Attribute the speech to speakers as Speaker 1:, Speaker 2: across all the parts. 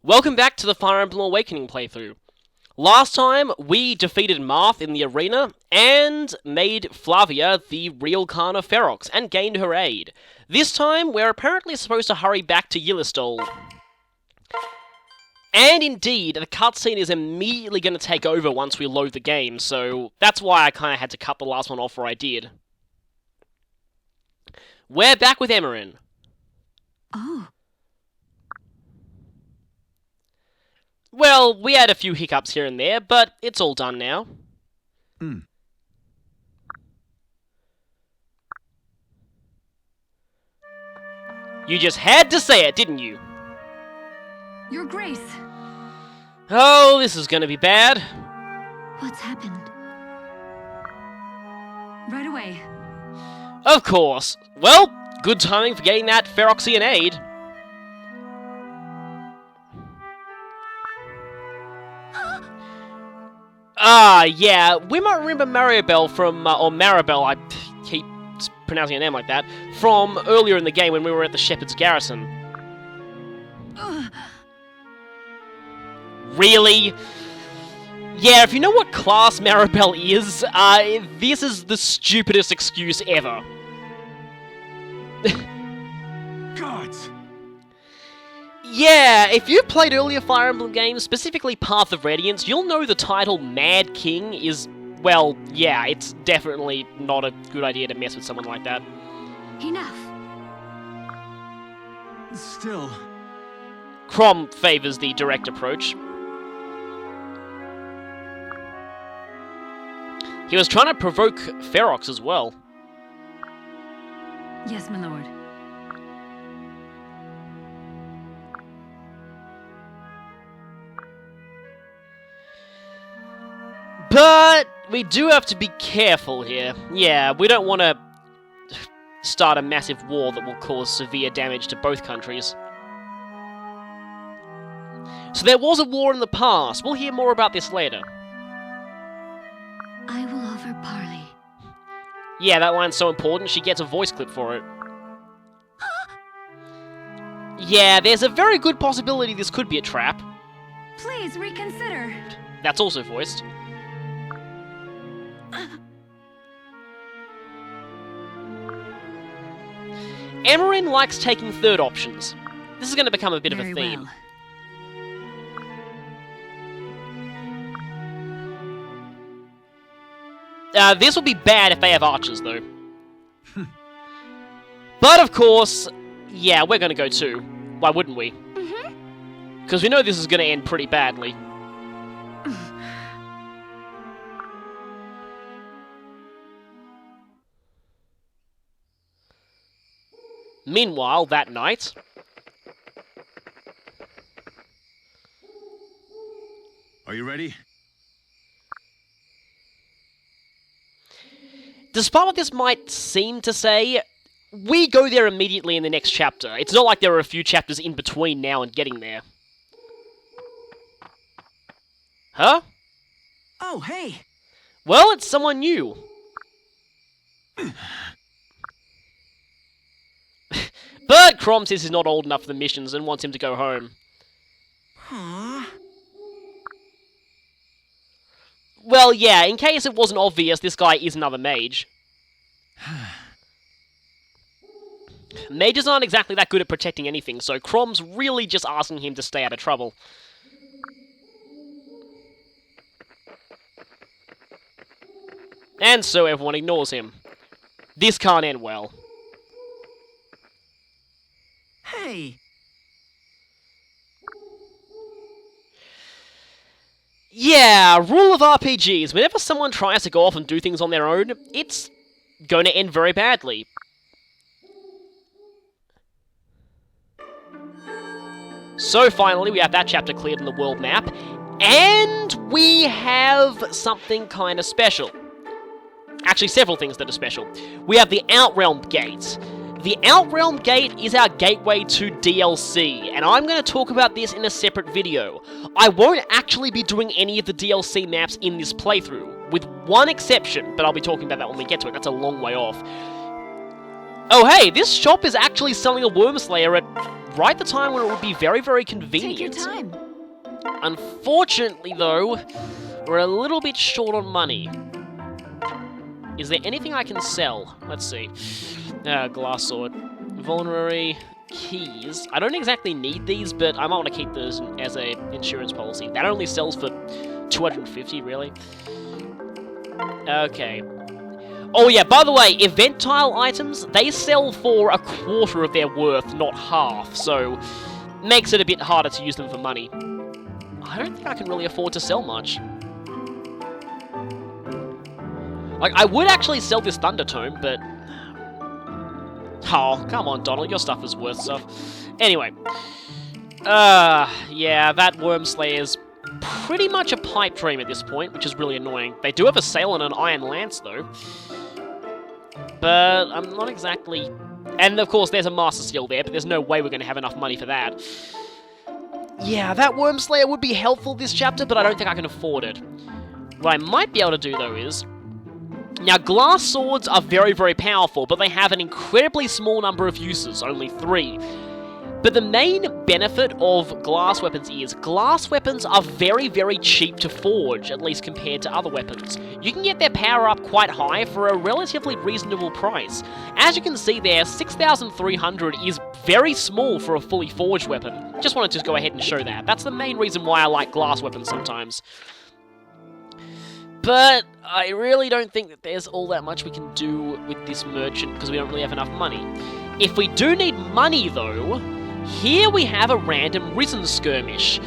Speaker 1: Welcome back to the Fire Emblem Awakening playthrough. Last time, we defeated Marth in the arena, and made Flavia the real Khan of Ferox, and gained her aid. This time, we're apparently supposed to hurry back to Yllistol. And indeed, the cutscene is immediately going to take over once we load the game, so that's why I kind of had to cut the last one off where I did. We're back with Emmeryn.
Speaker 2: Oh.
Speaker 1: Well, we had a few hiccups here and there, but it's all done now. You just had to say it, didn't you?
Speaker 2: Your Grace!
Speaker 1: Oh, this is gonna be bad.
Speaker 2: What's happened? Right away.
Speaker 1: Of course. Well, good timing for getting that Feroxian aid. Yeah, we might remember Maribel from, or Maribel, I keep pronouncing her name like that, from earlier in the game when we were at the Shepherd's Garrison. Really? Yeah, if you know what class Maribel is, this is the stupidest excuse ever.
Speaker 3: Gods!
Speaker 1: Yeah, if you've played earlier Fire Emblem games, specifically Path of Radiance, you'll know the title Mad King is, well, yeah, it's definitely not a good idea to mess with someone like that.
Speaker 2: Enough.
Speaker 3: Still...
Speaker 1: Crom favors the direct approach. He was trying to provoke Ferox as well.
Speaker 2: Yes, my lord.
Speaker 1: But we do have to be careful here. Yeah, we don't want to start a massive war that will cause severe damage to both countries. So there was a war in the past. We'll hear more about this later.
Speaker 2: I will offer parley.
Speaker 1: Yeah, that line's so important, she gets a voice clip for it. Yeah, there's a very good possibility this could be a trap.
Speaker 2: Please reconsider.
Speaker 1: That's also voiced. Emmeryn likes taking third options. This is going to become a bit of a theme.
Speaker 2: Well.
Speaker 1: This will be bad if they have archers, though. But of course, yeah, we're going to go too. Why wouldn't we? Because we know this is going to end pretty badly. Meanwhile, that night...
Speaker 3: Are you ready?
Speaker 1: Despite what this might seem to say, we go there immediately in the next chapter. It's not like there are a few chapters in between now and getting there. Huh?
Speaker 3: Oh, hey!
Speaker 1: Well, it's someone new. But Crom says he's not old enough for the missions and wants him to go home.
Speaker 3: Huh?
Speaker 1: Well, yeah, in case it wasn't obvious, this guy is another mage. Mages aren't exactly that good at protecting anything, so Crom's really just asking him to stay out of trouble. And so everyone ignores him. This can't end well.
Speaker 3: Hey!
Speaker 1: Yeah, rule of RPGs. Whenever someone tries to go off and do things on their own, it's going to end very badly. So finally, we have that chapter cleared in the world map, and we have something kind of special. Actually, several things that are special. We have the Outrealm Gate. The Outrealm Gate is our gateway to DLC, and I'm going to talk about this in a separate video. I won't actually be doing any of the DLC maps in this playthrough, with one exception, but I'll be talking about that when we get to it. That's a long way off. Oh hey, this shop is actually selling a Wormslayer at right at the time when it would be very, very
Speaker 2: Take your
Speaker 1: convenient.
Speaker 2: time.
Speaker 1: Unfortunately, though, we're a little bit short on money. Is there anything I can sell? Let's see. Glass sword. Vulnerary keys. I don't exactly need these, but I might want to keep those as a insurance policy. That only sells for 250, really? Okay. Oh yeah, by the way, event tile items, they sell for a quarter of their worth, not half, so makes it a bit harder to use them for money. I don't think I can really afford to sell much. Like, I would actually sell this Thunder Tome, but... Oh, come on, Donald, your stuff is worth stuff. Anyway. Yeah, that Worm Slayer's pretty much a pipe dream at this point, which is really annoying. They do have a sail and an Iron Lance, though. But I'm not exactly... And, of course, there's a Master Steel there, but there's no way we're going to have enough money for that. Yeah, that Worm Slayer would be helpful this chapter, but I don't think I can afford it. What I might be able to do, though, is... Now, glass swords are very, very powerful, but they have an incredibly small number of uses, only 3. But the main benefit of glass weapons is, glass weapons are very, very cheap to forge, at least compared to other weapons. You can get their power up quite high for a relatively reasonable price. As you can see there, 6,300 is very small for a fully forged weapon. Just wanted to go ahead and show that. That's the main reason why I like glass weapons sometimes. But I really don't think that there's all that much we can do with this merchant because we don't really have enough money. If we do need money, though, here we have a random Risen Skirmish.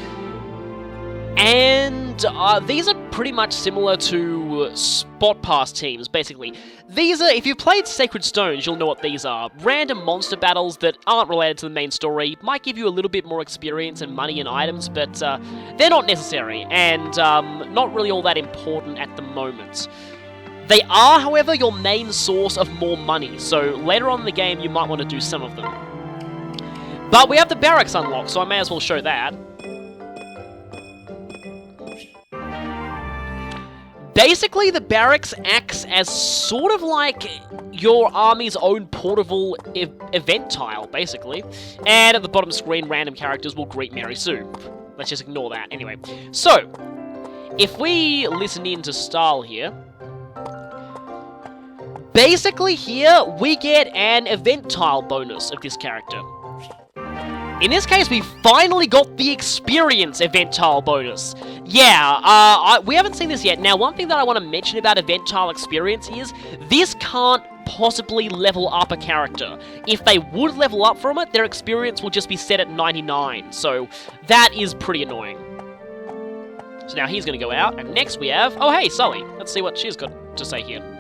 Speaker 1: And these are pretty much similar to Spot Pass teams, basically. These are, if you've played Sacred Stones, you'll know what these are. Random monster battles that aren't related to the main story, might give you a little bit more experience and money and items, but they're not necessary, and not really all that important at the moment. They are, however, your main source of more money, so later on in the game you might want to do some of them. But we have the Barracks unlocked, so I may as well show that. Basically, the Barracks acts as sort of like your army's own portable event tile, basically. And at the bottom screen, random characters will greet Mary Sue. Let's just ignore that. Anyway, so, if we listen in to Stahl here, basically here, we get an event tile bonus of this character. In this case, we finally got the experience event tile bonus. Yeah, we haven't seen this yet. Now, one thing that I want to mention about event tile experience is this can't possibly level up a character. If they would level up from it, their experience will just be set at 99. So that is pretty annoying. So now he's going to go out, and next we have... Oh, hey, Sully. Let's see what she's got to say here.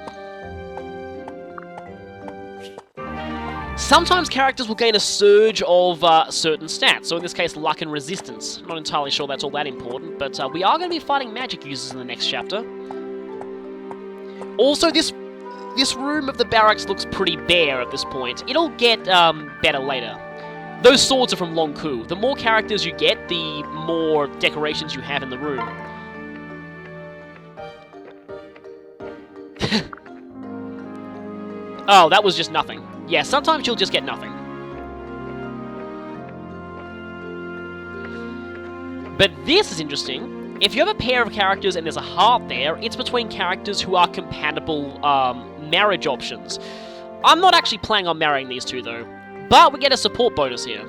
Speaker 1: Sometimes characters will gain a surge of certain stats, so in this case, luck and resistance. Not entirely sure that's all that important, but we are going to be fighting magic users in the next chapter. Also, this room of the Barracks looks pretty bare at this point. It'll get better later. Those swords are from Long Ku. The more characters you get, the more decorations you have in the room. Oh, that was just nothing. Yeah, sometimes you'll just get nothing. But this is interesting. If you have a pair of characters and there's a heart there, it's between characters who are compatible marriage options. I'm not actually planning on marrying these two, though. But we get a support bonus here.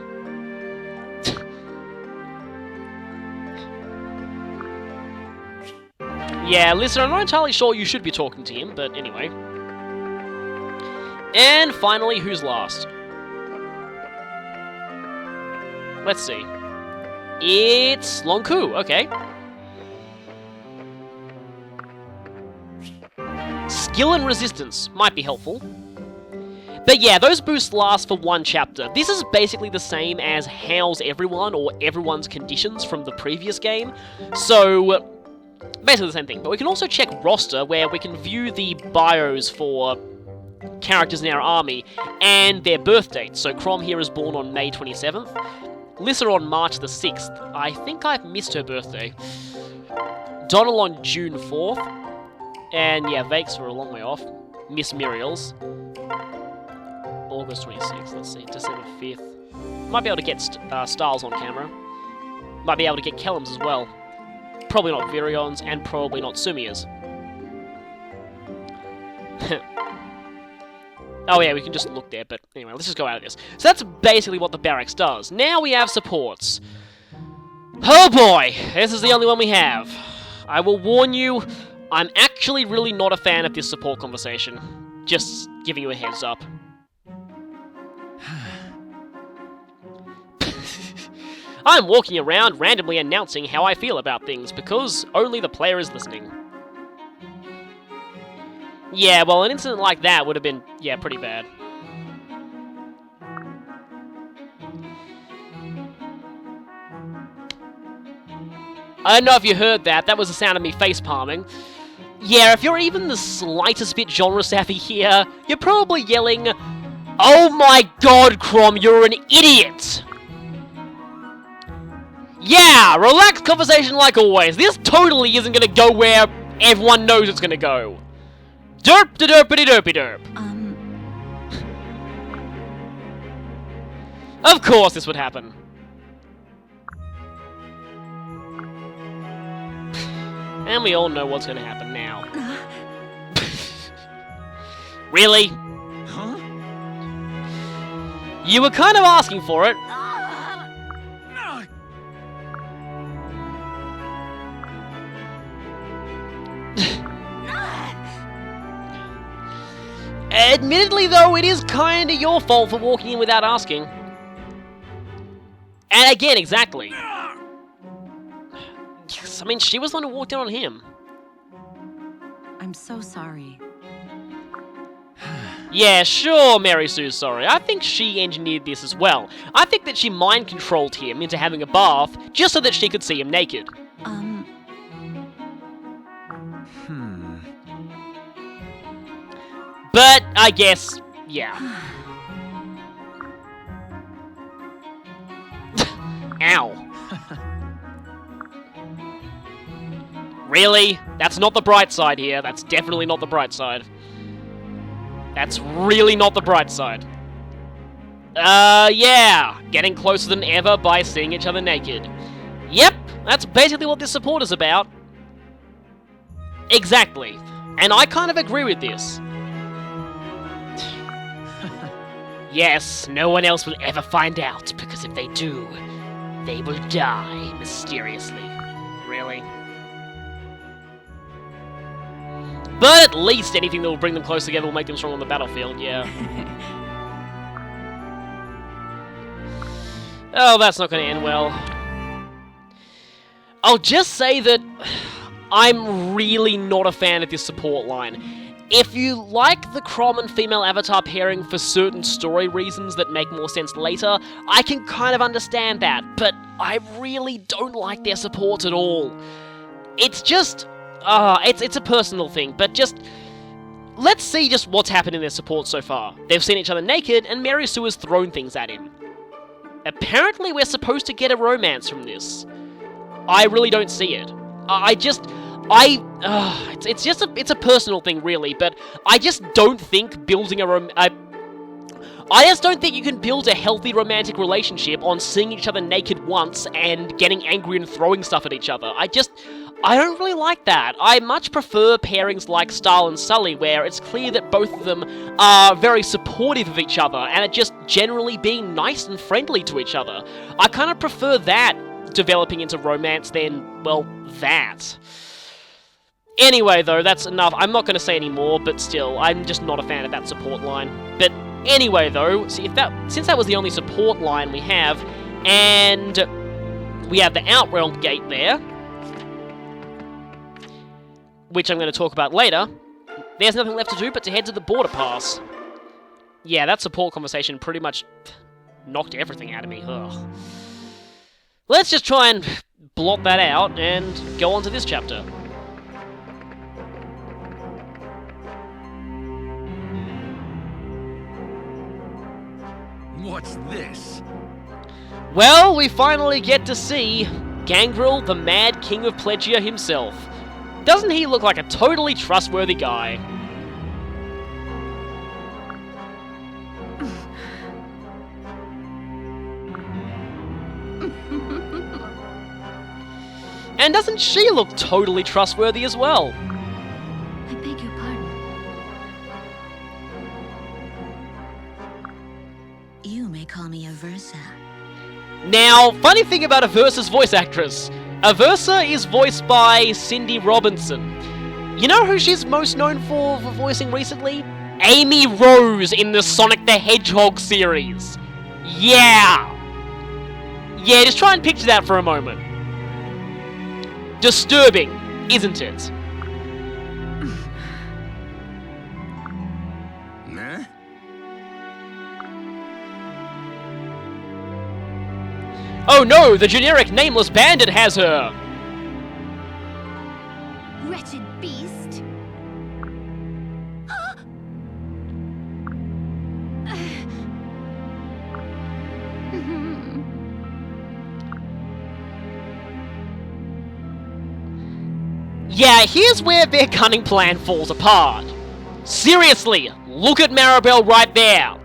Speaker 1: Yeah, listen, I'm not entirely sure you should be talking to him, but anyway. And finally, who's last? Let's see. It's Long Ku, okay. Skill and resistance might be helpful. But yeah, those boosts last for one chapter. This is basically the same as How's Everyone or Everyone's Conditions from the previous game. So, basically the same thing. But we can also check roster, where we can view the bios for characters in our army and their birth dates. So Crom here is born on May 27th. Lissa on March the 6th. I think I've missed her birthday. Donald on June 4th. And yeah, Vakes were a long way off. Miss Muriel's August 26th. Let's see, December 5th. Might be able to get Styles on camera. Might be able to get Kellums as well. Probably not Virions, and probably not Sumias. Oh yeah, we can just look there, but anyway, let's just go out of this. So that's basically what the Barracks does. Now we have supports. Oh boy, this is the only one we have. I will warn you, I'm actually really not a fan of this support conversation. Just giving you a heads up. I'm walking around randomly announcing how I feel about things, because only the player is listening. Yeah, well, an incident like that would have been, yeah, pretty bad. I don't know if you heard that. That was the sound of me face-palming. Yeah, if you're even the slightest bit genre-savvy here, you're probably yelling, "Oh my god, Crom, you're an idiot!" Yeah, relaxed conversation like always. This totally isn't gonna go where everyone knows it's gonna go. Derp-de-derpity-derpy-derp. Of course this would happen. And we all know what's gonna happen now. Really?
Speaker 3: Huh?
Speaker 1: You were kind of asking for it. Admittedly, though, it is kinda your fault for walking in without asking. And again, exactly. I mean, she was the one who walked in on him.
Speaker 2: I'm so sorry.
Speaker 1: Yeah, sure, Mary Sue's sorry. I think she engineered this as well. I think that she mind-controlled him into having a bath just so that she could see him naked. But, I guess, yeah. Ow. Really? That's not the bright side here. That's definitely not the bright side. That's really not the bright side. Yeah. Getting closer than ever by seeing each other naked. Yep, that's basically what this support is about. Exactly. And I kind of agree with this. Yes, no one else will ever find out, because if they do, they will die mysteriously. Really? But at least anything that will bring them close together will make them strong on the battlefield, yeah. Oh, that's not going to end well. I'll just say that I'm really not a fan of this support line. If you like the Crom and female avatar pairing for certain story reasons that make more sense later, I can kind of understand that, but I really don't like their support at all. It's just... it's a personal thing, but just... Let's see just what's happened in their support so far. They've seen each other naked, and Mary Sue has thrown things at him. Apparently we're supposed to get a romance from this. I really don't see it. It's a personal thing, really, but I just don't think building I just don't think you can build a healthy romantic relationship on seeing each other naked once and getting angry and throwing stuff at each other. I don't really like that. I much prefer pairings like Starl and Sully, where it's clear that both of them are very supportive of each other and are just generally being nice and friendly to each other. I kind of prefer that developing into romance than, well, that. Anyway, though, that's enough. I'm not going to say any more, but still, I'm just not a fan of that support line. But anyway, though, since that was the only support line we have, and we have the Outrealm gate there, which I'm going to talk about later, there's nothing left to do but to head to the border pass. Yeah, that support conversation pretty much knocked everything out of me. Ugh. Let's just try and blot that out and go on to this chapter.
Speaker 3: What's this?
Speaker 1: Well, we finally get to see Gangrel, the Mad King of Plegia himself. Doesn't he look like a totally trustworthy guy? And doesn't she look totally trustworthy as well?
Speaker 2: I beg your pardon. You may call me Aversa.
Speaker 1: Now, funny thing about Aversa's voice actress. Aversa is voiced by Cindy Robinson. You know who she's most known for voicing recently? Amy Rose in the Sonic the Hedgehog series. Yeah! Yeah, just try and picture that for a moment. Disturbing, isn't it?
Speaker 3: Nah?
Speaker 1: Oh no, the generic nameless bandit has her!
Speaker 2: Wretched beast.
Speaker 1: Yeah, here's where their cunning plan falls apart. Seriously, look at Maribel right there.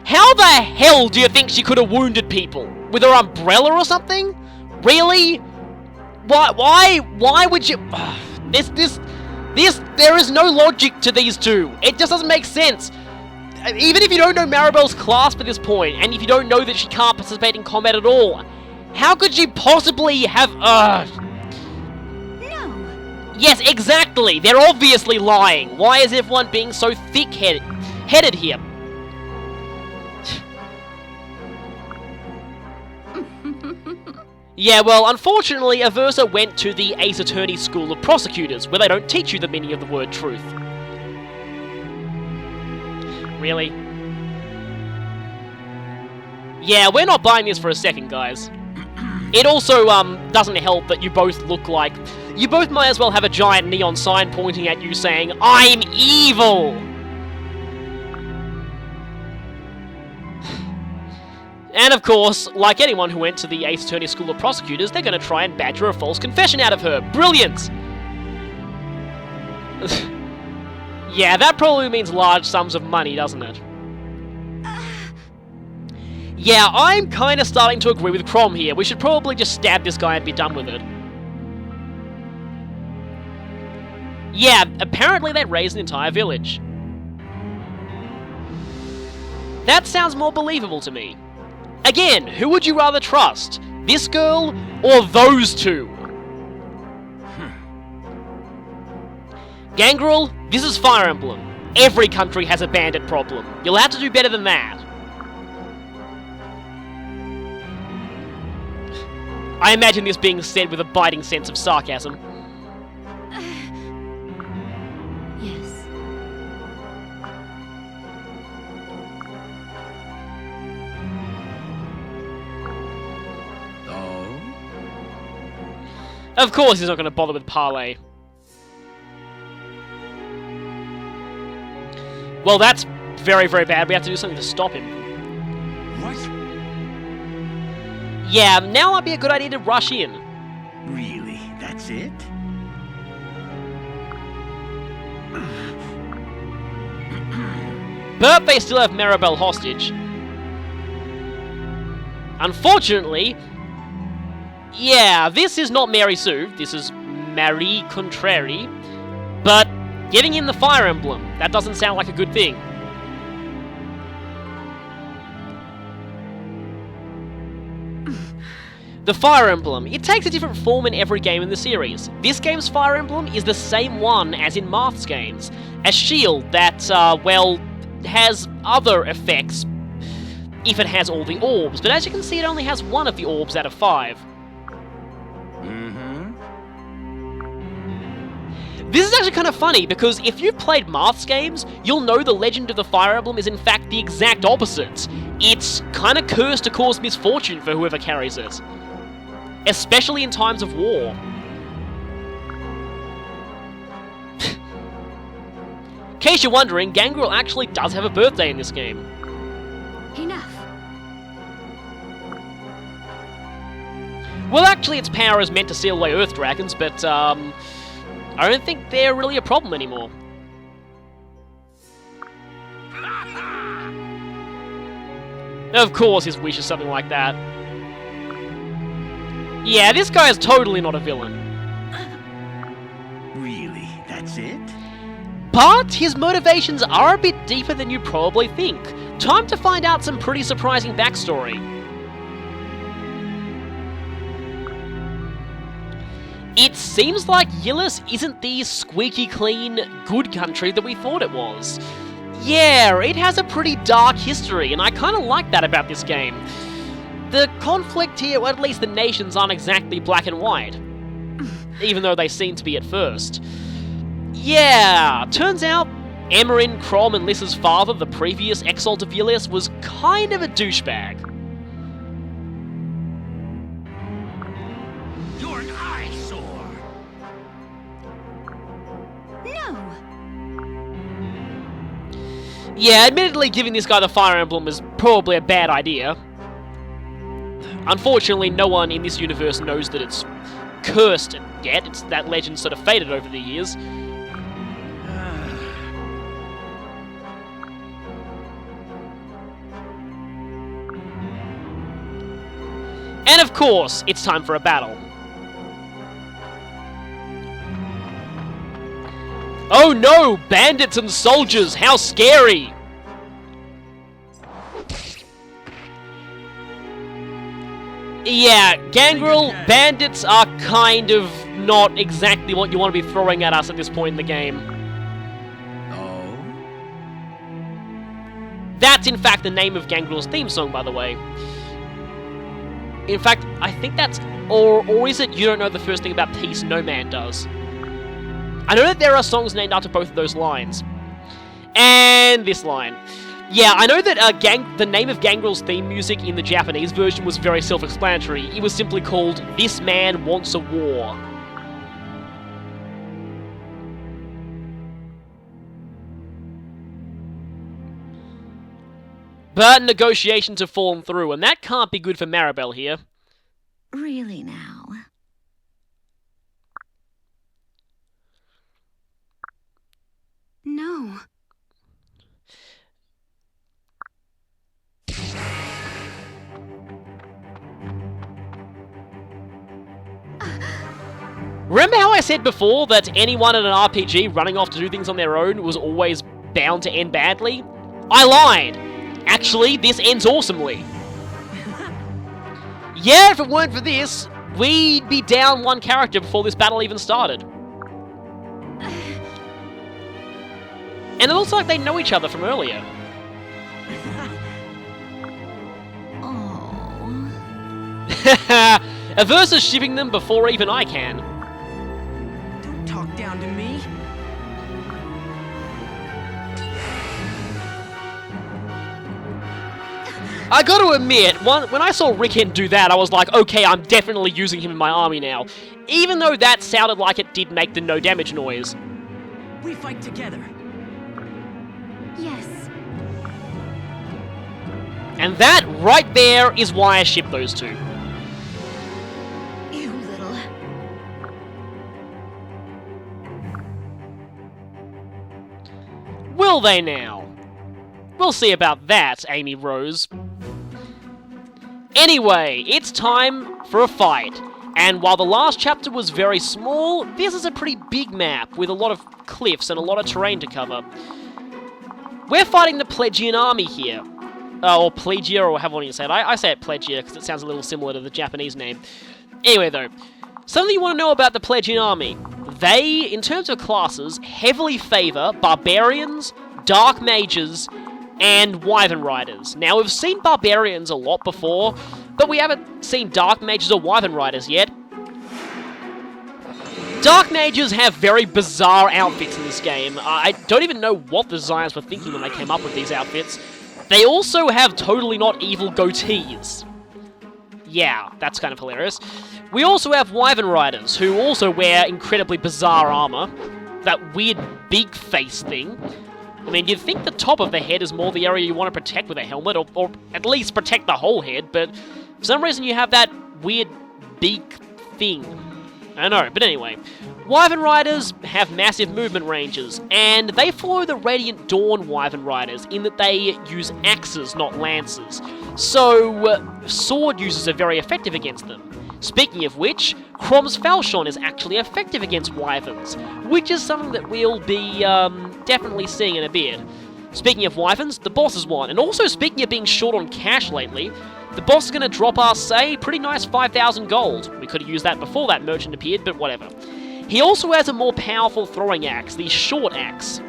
Speaker 1: How the hell do you think she could have wounded people? With her umbrella or something? Really? Why would you... There is no logic to these two. It just doesn't make sense. Even if you don't know Maribel's class for this point, and if you don't know that she can't participate in combat at all, how could she possibly have...
Speaker 2: No.
Speaker 1: Yes, exactly! They're obviously lying! Why is everyone being so thick-headed here? Yeah, well, unfortunately, Aversa went to the Ace Attorney School of Prosecutors, where they don't teach you the meaning of the word truth. Really? Yeah, we're not buying this for a second, guys. It also, doesn't help that you both look like... You both might as well have a giant neon sign pointing at you saying, "I'm evil!" And of course, like anyone who went to the Ace Attorney School of Prosecutors, they're gonna try and badger a false confession out of her. Brilliant! Yeah, that probably means large sums of money, doesn't it? Yeah, I'm kinda starting to agree with Crom here. We should probably just stab this guy and be done with it. Yeah, apparently they raised an entire village. That sounds more believable to me. Again, who would you rather trust? This girl or those two? Gangrel, this is Fire Emblem. Every country has a bandit problem. You'll have to do better than that. I imagine this being said with a biting sense of sarcasm.
Speaker 2: Yes.
Speaker 3: Oh?
Speaker 1: Of course he's not going to bother with Parley. Well, that's very, very bad. We have to do something to stop him.
Speaker 3: What?
Speaker 1: Yeah, now might be a good idea to rush in.
Speaker 3: Really? That's it?
Speaker 1: But they still have Maribel hostage. Unfortunately, yeah, this is not Mary Sue, this is Marie Contrary, but getting in the Fire Emblem, that doesn't sound like a good thing. The Fire Emblem, it takes a different form in every game in the series. This game's Fire Emblem is the same one as in Marth's games, a shield that, well, has other effects if it has all the orbs, but as you can see it only has one of the orbs out of 5. This is actually kind of funny, because if you've played Marth's games, you'll know the legend of the Fire Emblem is in fact the exact opposite. It's kind of cursed to cause misfortune for whoever carries it. Especially in times of war. In case you're wondering, Gangrel actually does have a birthday in this game.
Speaker 2: Enough.
Speaker 1: Well, actually, its power is meant to seal away Earth Dragons, but, I don't think they're really a problem anymore. Of course his wish is something like that. Yeah, this guy is totally not a villain.
Speaker 3: that's it?
Speaker 1: But his motivations are a bit deeper than you probably think. Time to find out some pretty surprising backstory. It seems like Yllis isn't the squeaky clean, good country that we thought it was. Yeah, it has a pretty dark history, and I kinda like that about this game. The conflict here, or at least the nations, aren't exactly black and white. Even though they seem to be at first. Yeah, turns out Emmerin, Crom, and Lys's father, the previous Exalt of Yllis, was kind of a douchebag.
Speaker 3: You're an eyesore.
Speaker 2: No.
Speaker 1: Yeah, admittedly, giving this guy the Fire Emblem is probably a bad idea. Unfortunately, no one in this universe knows that it's cursed yet. That legend sort of faded over the years. And of course, it's time for a battle. Oh no! Bandits and soldiers! How scary! Yeah, Gangrel, bandits are kind of not exactly what you want to be throwing at us at this point in the game.
Speaker 3: Oh?
Speaker 1: That's in fact the name of Gangrel's theme song, by the way. In fact, I think that's... Or is it You Don't Know the First Thing About Peace No Man Does? I know that there are songs named after both of those lines. And this line. Yeah, I know that the name of Gangrel's theme music in the Japanese version was very self-explanatory. It was simply called This Man Wants a War. But negotiations have fallen through, and that can't be good for Maribel here.
Speaker 2: Really now? No.
Speaker 1: Remember how I said before that anyone in an RPG running off to do things on their own was always bound to end badly? I lied! Actually, this ends awesomely. Yeah, if it weren't for this, we'd be down one character before this battle even started. And it looks like they know each other from earlier.
Speaker 2: Oh.
Speaker 1: Averse is shipping them before even I can.
Speaker 4: Don't talk down to me.
Speaker 1: I gotta admit, when I saw Rickhen do that, I was like, okay, I'm definitely using him in my army now. Even though that sounded like it did make the no damage noise.
Speaker 4: We fight together.
Speaker 2: Yes.
Speaker 1: And that, right there, is why I ship those two.
Speaker 2: You little...
Speaker 1: Will they now? We'll see about that, Amy Rose. Anyway, it's time for a fight. And while the last chapter was very small, this is a pretty big map with a lot of cliffs and a lot of terrain to cover. We're fighting the Plegian army here. Or Plegia, or however you say it. I say it Plegia because it sounds a little similar to the Japanese name. Anyway, though, something you want to know about the Plegian army. They, in terms of classes, heavily favour barbarians, dark mages, and wyvern riders. Now, we've seen barbarians a lot before, but we haven't seen dark mages or wyvern riders yet. Dark mages have very bizarre outfits in this game. I don't even know what the designers were thinking when they came up with these outfits. They also have totally not evil goatees. Yeah, that's kind of hilarious. We also have wyvern riders, who also wear incredibly bizarre armor. That weird big face thing. I mean, you'd think the top of the head is more the area you want to protect with a helmet, or at least protect the whole head, but for some reason you have that weird big thing. I don't know, but anyway. Wyvern Riders have massive movement ranges, and they follow the Radiant Dawn Wyvern Riders in that they use axes, not lances. So, sword users are very effective against them. Speaking of which, Crom's Falchion is actually effective against wyverns, which is something that we'll be definitely seeing in a bit. Speaking of wyverns, the boss is one, and also speaking of being short on cash lately, the boss is going to drop us a pretty nice 5,000 gold. We could have used that before that merchant appeared, but whatever. He also has a more powerful throwing axe, the short axe.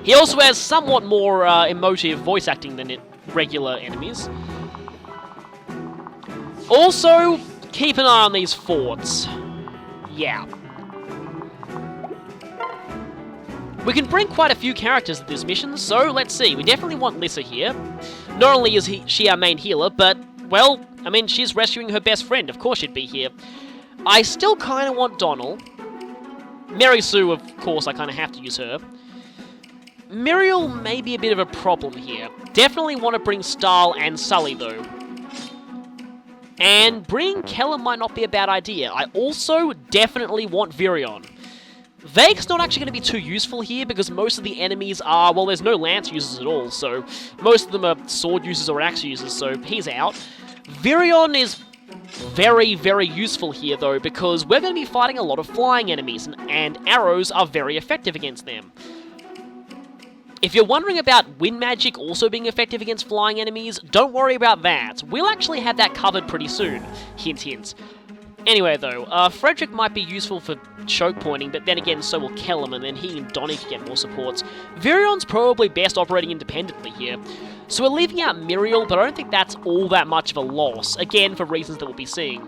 Speaker 1: He also has somewhat more emotive voice acting than regular enemies. Also, keep an eye on these forts. Yeah. We can bring quite a few characters to this mission, so let's see. We definitely want Lissa here. Not only is she our main healer, but, well, I mean, she's rescuing her best friend. Of course she'd be here. I still kind of want Donald. Mary Sue, of course, I kind of have to use her. Muriel may be a bit of a problem here. Definitely want to bring Stahl and Sully, though. And bringing Keller might not be a bad idea. I also definitely want Virion. Vake's not actually going to be too useful here because most of the enemies are, well, there's no lance users at all, so most of them are sword users or axe users, so he's out. Virion is very, very useful here, though, because we're going to be fighting a lot of flying enemies, and arrows are very effective against them. If you're wondering about wind magic also being effective against flying enemies, don't worry about that. We'll actually have that covered pretty soon. Hint, hint. Anyway, though, Frederick might be useful for choke pointing, but then again, so will Kellum, and then he and Donnie can get more supports. Virion's probably best operating independently here. So we're leaving out Muriel, but I don't think that's all that much of a loss, again, for reasons that we'll be seeing.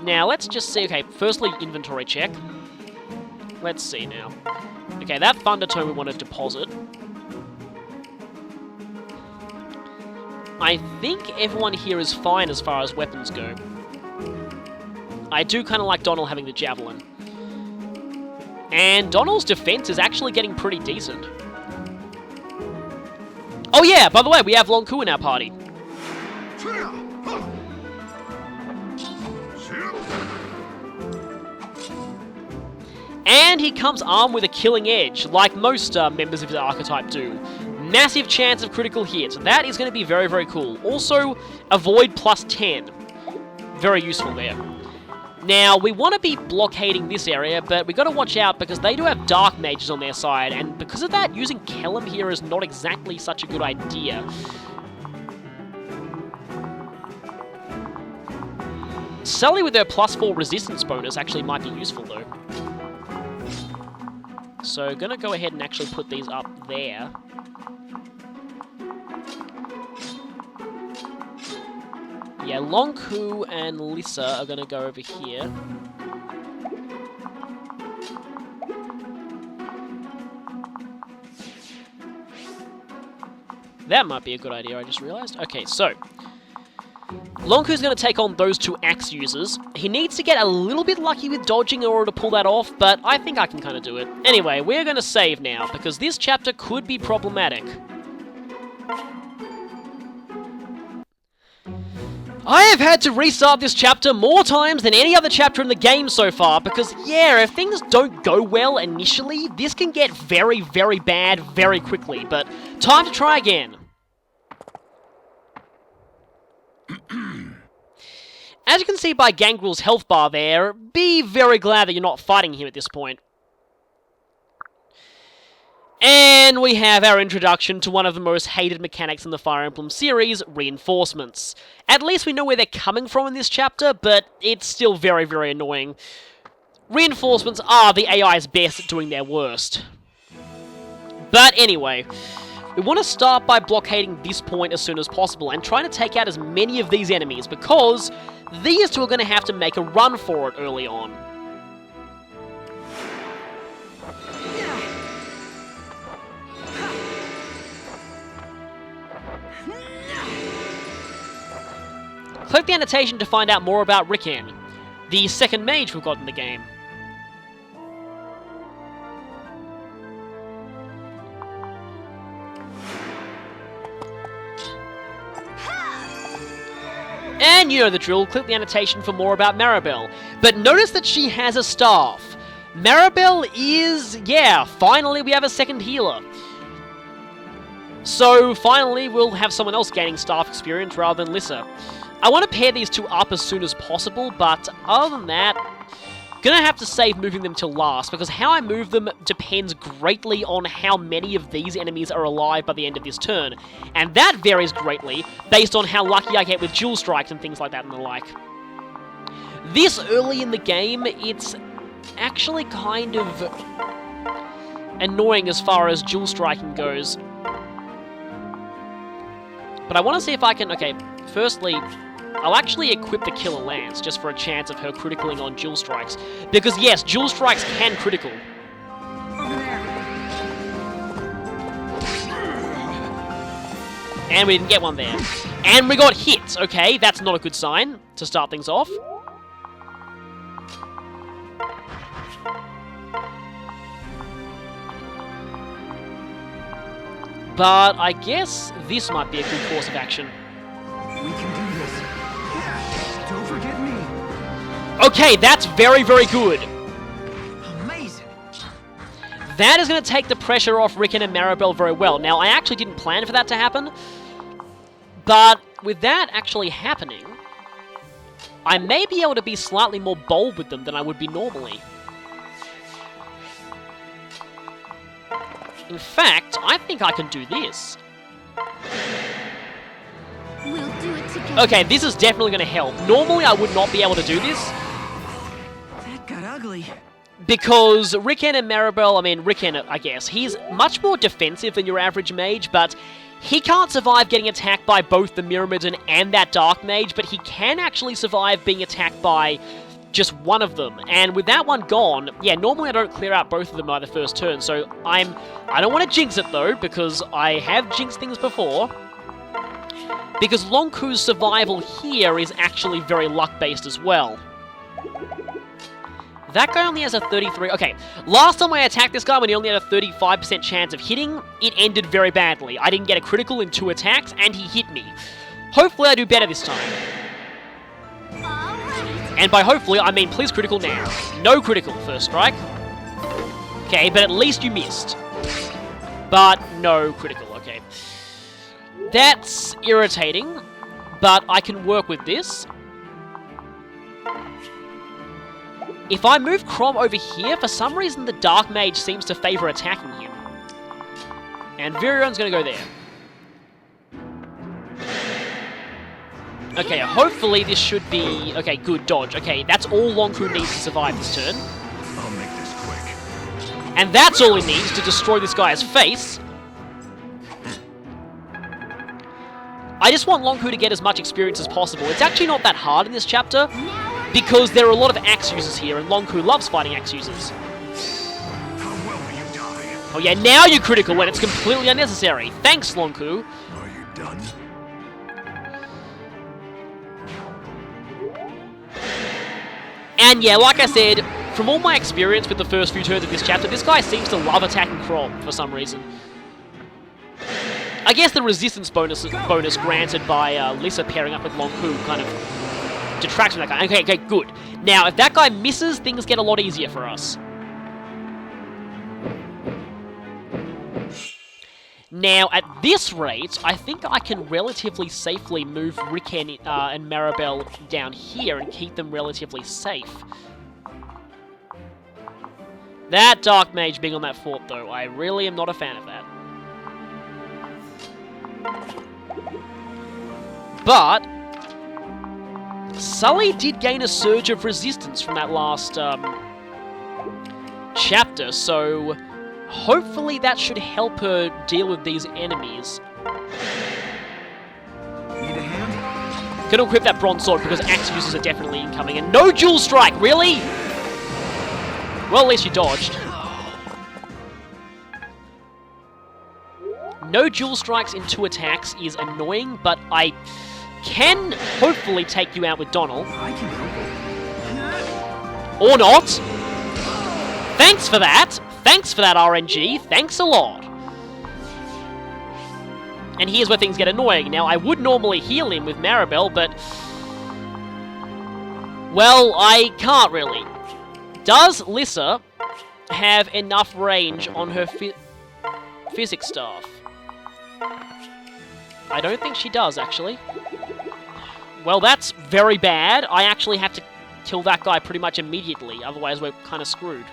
Speaker 1: Now, let's just see, okay, firstly, inventory check. Let's see now. Okay, that Thunder Tome we want to deposit. I think everyone here is fine as far as weapons go. I do kind of like Donald having the Javelin. And Donald's defense is actually getting pretty decent. Oh yeah, by the way, we have Long Ku in our party. And he comes armed with a killing edge, like most members of the archetype do. Massive chance of critical hit. That is going to be very, very cool. Also, avoid plus 10. Very useful there. Now, we want to be blockading this area, but we got to watch out because they do have dark mages on their side, and because of that, using Kellum here is not exactly such a good idea. Sully with her +4 resistance bonus actually might be useful, though. So, gonna go ahead and actually put these up there. Yeah, Long Ku and Lissa are gonna go over here. That might be a good idea, I just realized. Okay, so Long Ku's going to take on those two axe users. He needs to get a little bit lucky with dodging in order to pull that off, but I think I can kind of do it. Anyway, we're going to save now, because this chapter could be problematic. I have had to restart this chapter more times than any other chapter in the game so far, because, yeah, if things don't go well initially, this can get very, very bad very quickly, but time to try again. As you can see by Gangrel's health bar there, be very glad that you're not fighting him at this point. And we have our introduction to one of the most hated mechanics in the Fire Emblem series, reinforcements. At least we know where they're coming from in this chapter, but it's still very, very annoying. Reinforcements are the AI's best at doing their worst. But anyway, we want to start by blockading this point as soon as possible and trying to take out as many of these enemies, because these two are going to have to make a run for it early on. Click the annotation to find out more about Ricken, the second mage we've got in the game. And you know the drill, click the annotation for more about Maribel. But notice that she has a staff. Maribel is, yeah, finally we have a second healer. So finally, we'll have someone else gaining staff experience rather than Lissa. I want to pair these two up as soon as possible, but other than that, gonna have to save moving them till last, because how I move them depends greatly on how many of these enemies are alive by the end of this turn, and that varies greatly based on how lucky I get with dual strikes and things like that and the like. This early in the game, it's actually kind of annoying as far as dual striking goes. But I want to see if I can... Okay, firstly, I'll actually equip the Killer Lance just for a chance of her criticalling on dual strikes. Because yes, dual strikes can critical. And we didn't get one there. And we got hit. Okay, that's not a good sign to start things off. But I guess this might be a good course of action.
Speaker 4: We can do this. Yeah, don't forget me.
Speaker 1: Okay, that's very, very good.
Speaker 4: Amazing.
Speaker 1: That is going to take the pressure off Rickon and Maribel very well. Now, I actually didn't plan for that to happen, but with that actually happening, I may be able to be slightly more bold with them than I would be normally. In fact, I think I can do this.
Speaker 2: We'll do it together.
Speaker 1: Okay, this is definitely going to help. Normally, I would not be able to do this,
Speaker 4: That got ugly.
Speaker 1: because Rickon and Maribel, I mean, Rickon, I guess, he's much more defensive than your average mage, but he can't survive getting attacked by both the Myrmidon and that Dark Mage, but he can actually survive being attacked by just one of them. And with that one gone, yeah, normally I don't clear out both of them by the first turn, so I don't want to jinx it though, because I have jinxed things before. Because Lonku's survival here is actually very luck-based as well. That guy only has a 33... Okay, last time I attacked this guy when he only had a 35% chance of hitting, it ended very badly. I didn't get a critical in 2 attacks, and he hit me. Hopefully I do better this time. And by hopefully, I mean please critical now. No critical first strike. Okay, but at least you missed. But no critical, okay. That's irritating, but I can work with this. If I move Crom over here, for some reason the Dark Mage seems to favor attacking him. And Virion's gonna go there. Okay, hopefully this should be... Okay, good, dodge. Okay, that's all Lonku needs to survive this turn.
Speaker 3: I'll make this quick.
Speaker 1: And that's all he needs to destroy this guy's face. I just want Lonku to get as much experience as possible. It's actually not that hard in this chapter, because there are a lot of axe users here, and Lonku loves fighting axe users.
Speaker 3: How well will you die?
Speaker 1: Oh yeah, now you're critical when it's completely unnecessary. Thanks, Lonku.
Speaker 3: Are you done?
Speaker 1: And yeah, like I said, from all my experience with the first few turns of this chapter, this guy seems to love attacking Crom for some reason. I guess the resistance bonus granted by Lissa pairing up with Lonku kind of detracts from that guy. Okay, good. Now, if that guy misses, things get a lot easier for us. Now, at this rate, I think I can relatively safely move Rickon and Maribel down here and keep them relatively safe. That Dark Mage being on that fort, though, I really am not a fan of that. But Sully did gain a surge of resistance from that last chapter, so hopefully that should help her deal with these enemies.
Speaker 4: Need a hand?
Speaker 1: Gonna equip that bronze sword because axe users are definitely incoming, and no dual strike, really? Well, at least you dodged. No dual strikes in 2 attacks is annoying, but I can hopefully take you out with Donald.
Speaker 4: I can help.
Speaker 1: Or not. Thanks for that. Thanks for that, RNG. Thanks a lot. And here's where things get annoying. Now, I would normally heal him with Maribel, but... well, I can't really. Does Lissa have enough range on her physics staff? I don't think she does, actually. Well, that's very bad. I actually have to kill that guy pretty much immediately, otherwise we're kind of screwed.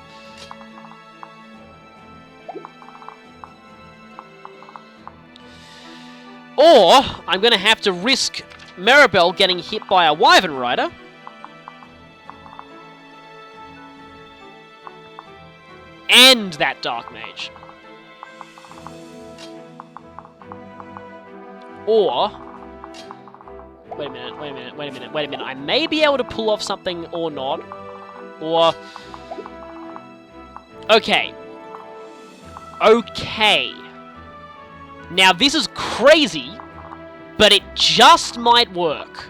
Speaker 1: Or, I'm going to have to risk Maribel getting hit by a Wyvern Rider. And that Dark Mage. Or... Wait a minute. I may be able to pull off something or not. Or... Okay. Okay. Now, this is crazy, but it just might work.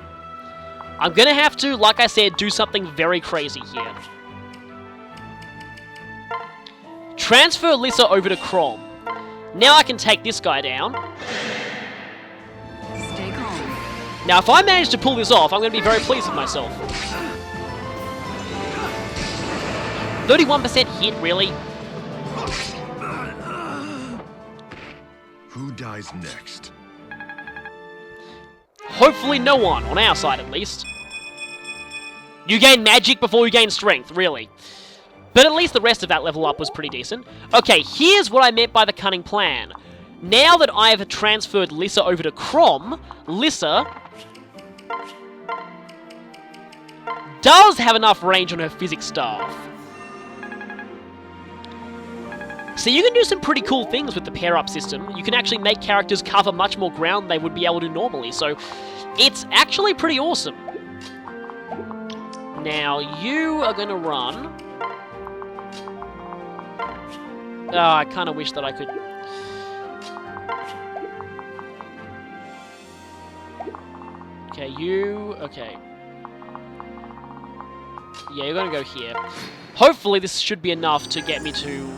Speaker 1: I'm gonna have to, like I said, do something very crazy here. Transfer Lissa over to Crom. Now I can take this guy down.
Speaker 2: Stay calm.
Speaker 1: Now, if I manage to pull this off, I'm gonna be very pleased with myself. 31% hit, really?
Speaker 3: Who dies next?
Speaker 1: Hopefully no one, on our side at least. You gain magic before you gain strength, really. But at least the rest of that level up was pretty decent. Okay, here's what I meant by the cunning plan. Now that I've transferred Lissa over to Crom, Lissa does have enough range on her physics staff. So you can do some pretty cool things with the pair-up system. You can actually make characters cover much more ground than they would be able to normally, so it's actually pretty awesome. Now, you are going to run. Oh, I kind of wish that I could... Okay, you... Okay. Yeah, you're going to go here. Hopefully this should be enough to get me to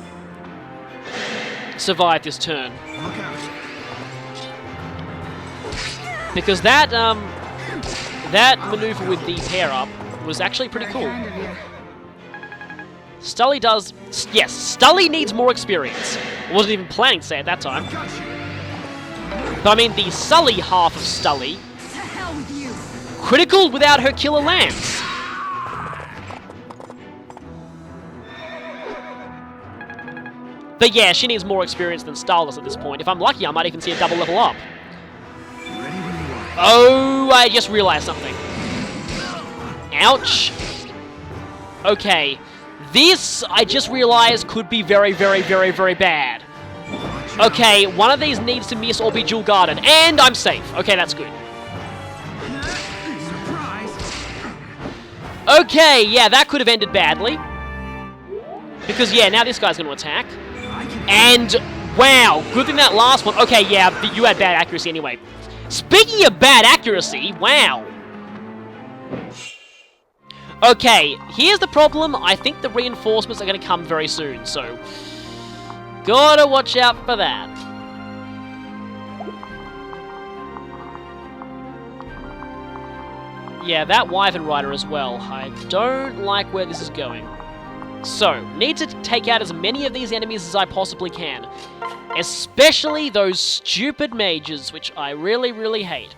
Speaker 1: survive this turn.
Speaker 4: Look out.
Speaker 1: Because that, that maneuver with the pair-up was actually pretty cool. Stully does... Yes, Stully needs more experience. I wasn't even planning to say at that time. But I mean, the Sully half of Stully...
Speaker 2: To hell with you.
Speaker 1: Critical without her killer lance. But yeah, she needs more experience than Starless at this point. If I'm lucky, I might even see a double level up.
Speaker 4: Ready when you are.
Speaker 1: Oh, I just realized something. Ouch. Okay. This, I just realized, could be very, very, very, very bad. Okay, one of these needs to miss or be dual guarded, and I'm safe. Okay, that's good.
Speaker 4: Surprise.
Speaker 1: Okay, yeah, that could have ended badly. Because, yeah, now this guy's going to attack. And, wow, good thing that last one... Okay, yeah, you had bad accuracy anyway. Speaking of bad accuracy, wow. Okay, here's the problem. I think the reinforcements are going to come very soon, so... Gotta watch out for that. Yeah, that Wyvern Rider as well. I don't like where this is going. So, need to take out as many of these enemies as I possibly can. Especially those stupid mages, which I really, really hate.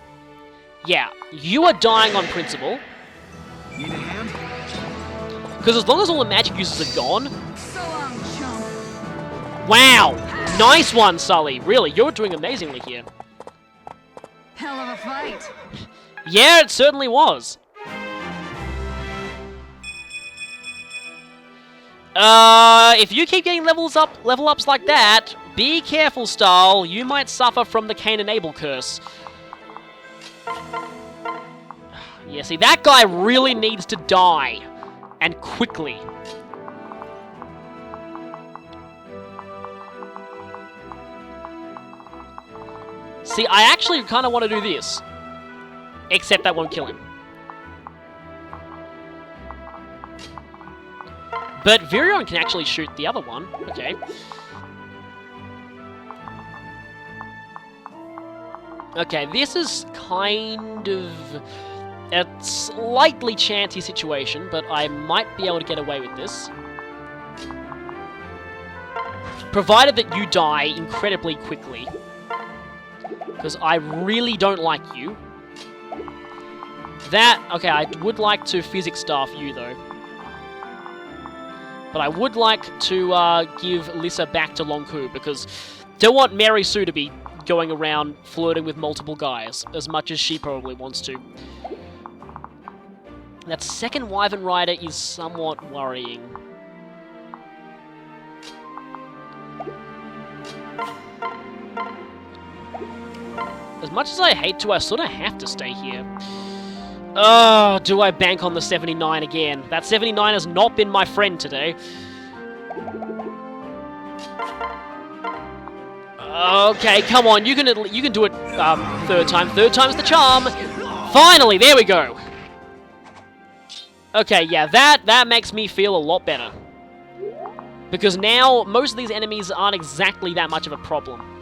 Speaker 1: Yeah, you are dying on principle.
Speaker 4: Need a hand?
Speaker 1: Because as long as all the magic uses are gone...
Speaker 2: So long, chump.
Speaker 1: Wow! Nice one, Sully. Really, you're doing amazingly here.
Speaker 2: Hell of a fight.
Speaker 1: Yeah, it certainly was. If you keep getting level ups like that, be careful, Stahl. You might suffer from the Cain and Abel curse. Yeah, see, that guy really needs to die. And quickly. See, I actually kind of want to do this. Except that won't kill him. But Virion can actually shoot the other one. Okay. Okay, this is kind of a slightly chancy situation, but I might be able to get away with this. Provided that you die incredibly quickly. Because I really don't like you. That... Okay, I would like to physics staff you, though. But I would like to give Lissa back to Longku, because don't want Mary Sue to be going around flirting with multiple guys, as much as she probably wants to. That second Wyvern Rider is somewhat worrying. As much as I hate to, I sort of have to stay here. Oh, do I bank on the 79 again? That 79 has not been my friend today. Okay, come on, you can do it third time. Third time's the charm. Finally, there we go. Okay, yeah, that makes me feel a lot better. Because now, most of these enemies aren't exactly that much of a problem.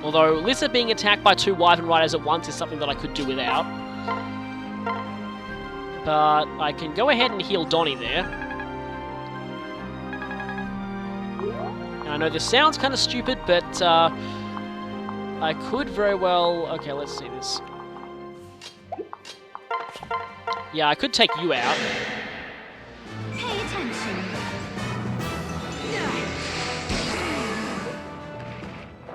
Speaker 1: Although, Lissa being attacked by 2 Wyvern Riders at once is something that I could do without. But I can go ahead and heal Donnie there. And I know this sounds kind of stupid, but I could very well... Okay, let's see this. Yeah, I could take you out.
Speaker 2: Pay attention.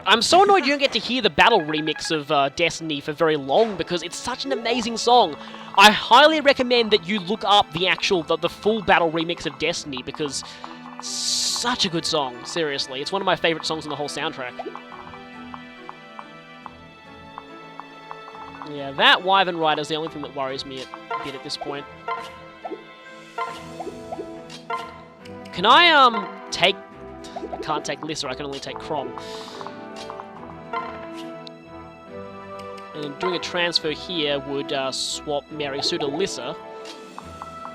Speaker 1: I'm so annoyed you don't get to hear the battle remix of Destiny for very long, because it's such an amazing song. I highly recommend that you look up the full battle remix of Destiny, because it's such a good song, seriously. It's one of my favorite songs on the whole soundtrack. Yeah, that Wyvern Rider is the only thing that worries me a bit at this point. Can I, take... I can't take Lissa, I can only take Crom. And doing a transfer here would swap Mary Sue to Lissa.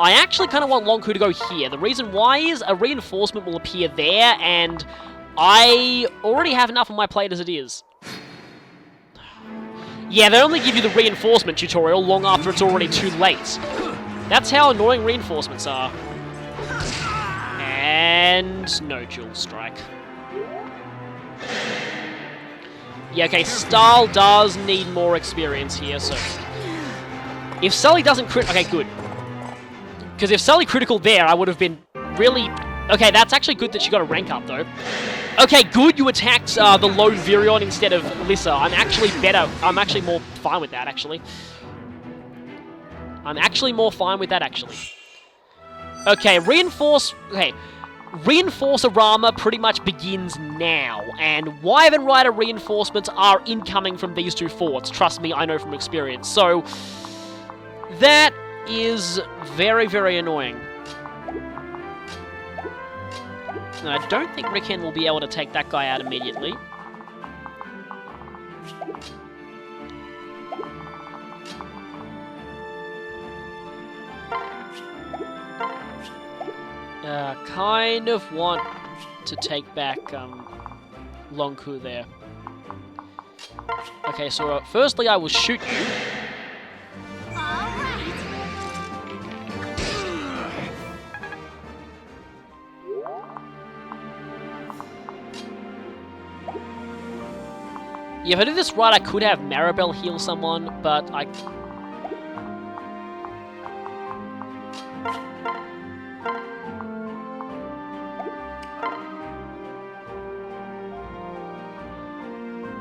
Speaker 1: I actually kind of want Longku to go here. The reason why is a reinforcement will appear there, and I already have enough on my plate as it is. Yeah, they only give you the reinforcement tutorial long after it's already too late. That's how annoying reinforcements are. And no dual strike. Yeah, okay, Stahl does need more experience here, so... If Sully doesn't crit... Okay, good. Because if Sully critical there, I would have been really... Okay, that's actually good that she got a rank up, though. Okay, good, you attacked the lone Virion instead of Lissa. I'm actually better... I'm actually more fine with that, actually. I'm actually more fine with that, actually. Okay, reinforce... Okay... Reinforcer armor pretty much begins now, and Wyvern Rider reinforcements are incoming from these 2 forts. Trust me, I know from experience. So, that is very, very annoying. And I don't think Rickhen will be able to take that guy out immediately. Kind of want to take back Longku there. Okay, so firstly I will shoot you. Yeah, if I did this right, I could have Maribel heal someone, but I...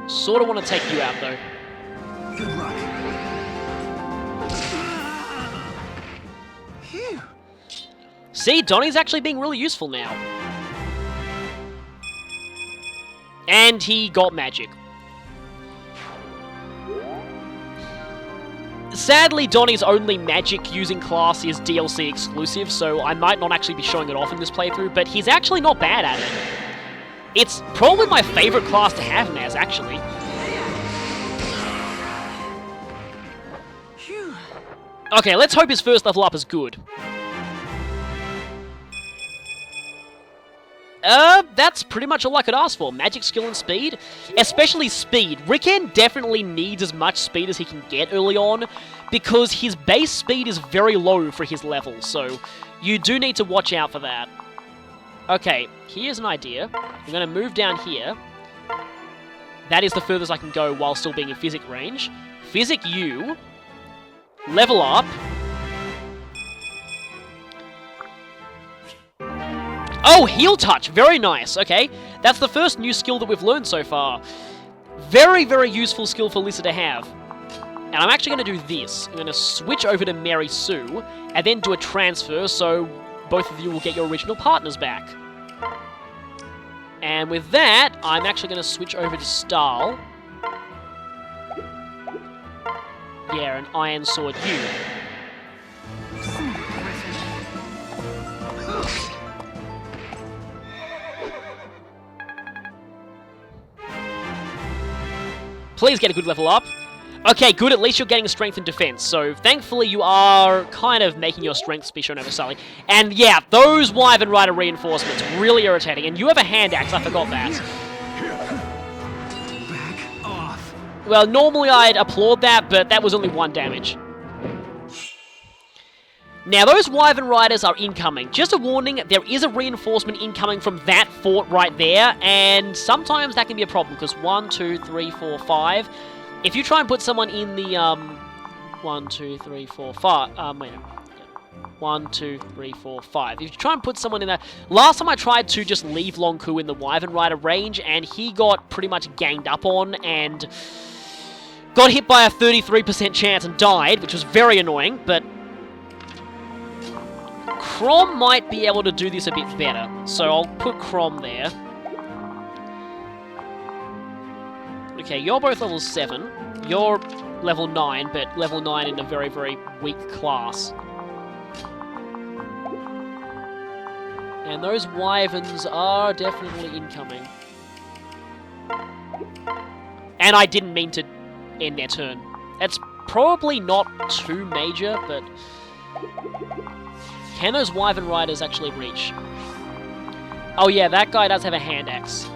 Speaker 1: Sort of want to take you out, though.
Speaker 4: Good luck. Phew.
Speaker 1: See, Donnie's actually being really useful now. And he got magic. Sadly, Donnie's only magic-using class is DLC exclusive, so I might not actually be showing it off in this playthrough, but he's actually not bad at it. It's probably my favorite class to have Naz, actually.
Speaker 4: Phew.
Speaker 1: Okay, let's hope his first level up is good. That's pretty much all I could ask for. Magic, skill, and speed. Especially speed. Rickhen definitely needs as much speed as he can get early on, because his base speed is very low for his level, so you do need to watch out for that. Okay, here's an idea. I'm going to move down here. That is the furthest I can go while still being in physic range. Physic you. Level up. Oh, heal touch. Very nice. Okay, that's the first new skill that we've learned so far. Very, very useful skill for Lisa to have. And I'm actually going to do this. I'm going to switch over to Mary Sue, and then do a transfer, so both of you will get your original partners back. And with that, I'm actually going to switch over to Stahl. Yeah, an Iron Sword you. Please get a good level up. Okay, good. At least you're getting strength and defense. So, thankfully, you are kind of making your strengths be shown over Sully. And yeah, those Wyvern Rider reinforcements, really irritating. And you have a hand axe, I forgot that.
Speaker 4: Back off.
Speaker 1: Well, normally I'd applaud that, but that was only 1 damage. Now, those Wyvern Riders are incoming. Just a warning, there is a reinforcement incoming from that fort right there, and sometimes that can be a problem, because 1, 2, 3, 4, 5... If you try and put someone in the, 1, 2, 3, 4, 5, wait, 1, 2, 3, 4, 5. If you try and put someone in that... Last time I tried to just leave Long Ku in the Wyvern Rider range, and he got pretty much ganged up on, and got hit by a 33% chance and died, which was very annoying, but Crom might be able to do this a bit better, so I'll put Crom there. Okay, you're both level 7. You're level 9, but level 9 in a very, very weak class. And those Wyverns are definitely incoming. And I didn't mean to end their turn. It's probably not too major, but... Can those Wyvern Riders actually reach? Oh yeah, that guy does have a hand axe.